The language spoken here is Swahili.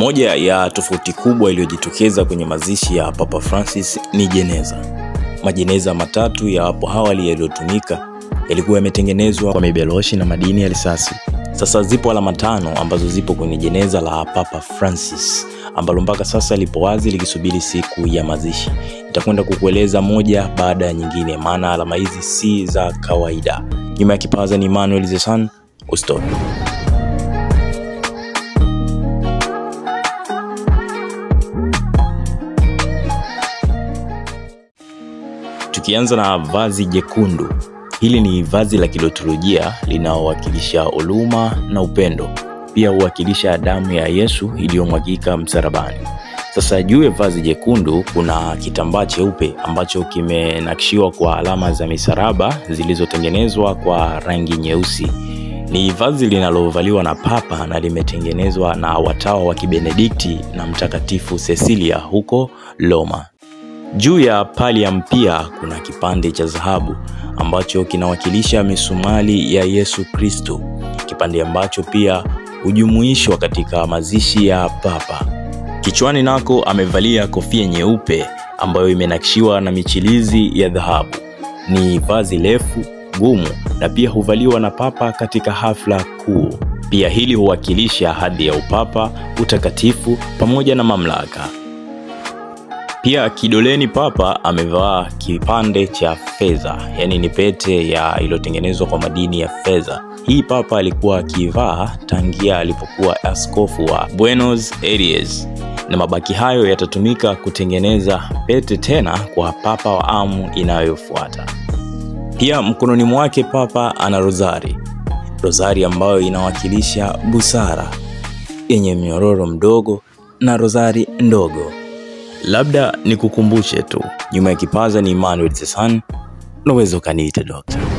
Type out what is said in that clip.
Moja ya tofauti kubwa iliyojitokeza kwenye mazishi ya Papa Francis ni jeneza. Majeneza matatu ya hapo awali yaliyotumika yalikuwa yametengenezwa kwa mibeloshi na madini ya risasi. Sasa zipo alama 5 ambazo zipo kwenye jeneza la Papa Francis, ambalo mpaka sasa lipo wazi likisubiri siku ya mazishi. Nitakwenda kukueleza moja baada ya nyingine, maana alama hizi si za kawaida. Nyuma ya kipaza ni Emmanuel The Sun. Usitoke. Tukianza na vazi jekundu. Hili ni vazi la kiliturujia linalowakilisha huruma na upendo. Pia huwakilisha damu ya Yesu iliyomwagika msalabani. Sasa juu ya vazi jekundu kuna kitambaa cheupe ambacho kimenakshiwa kwa alama za misalaba zilizotengenezwa kwa rangi nyeusi. Ni vazi linalovaliwa na Papa na limetengenezwa na watawa wa Kibenedikti na Mtakatifu Cecilia huko Roma. Juu ya pallium pia kuna kipande cha dhahabu ambacho kinawakilisha misumari ya Yesu Kristo, kipande ambacho pia hujumuishwa katika mazishi ya Papa. Kichwani nako amevalia kofia nyeupe ambayo imenakshiwa na michirizi ya dhahabu. Ni vazi refu, gumu na pia huvaliwa na Papa katika hafla kuu. Pia hili huwakilisha hadhi ya upapa, utakatifu pamoja na mamlaka. Pia kidoleni Papa amevaa kipande cha fedha, yani ni pete iliyotengenezwa kwa madini ya fedha. Hii Papa alikuwa akivaa tangia alipokuwa askofu wa Buenos Aires, na mabaki hayo yatatumika kutengeneza pete tena kwa Papa wa awamu inayofuata. Pia mkononi mwake Papa ana rozari ambayo inawakilisha busara, yenye mnyororo mdogo na rozari ndogo. Labda nikukumbushe tu, nyuma ya kipaza ni Emmanuel The Sun, unaweza kaniita Doctor.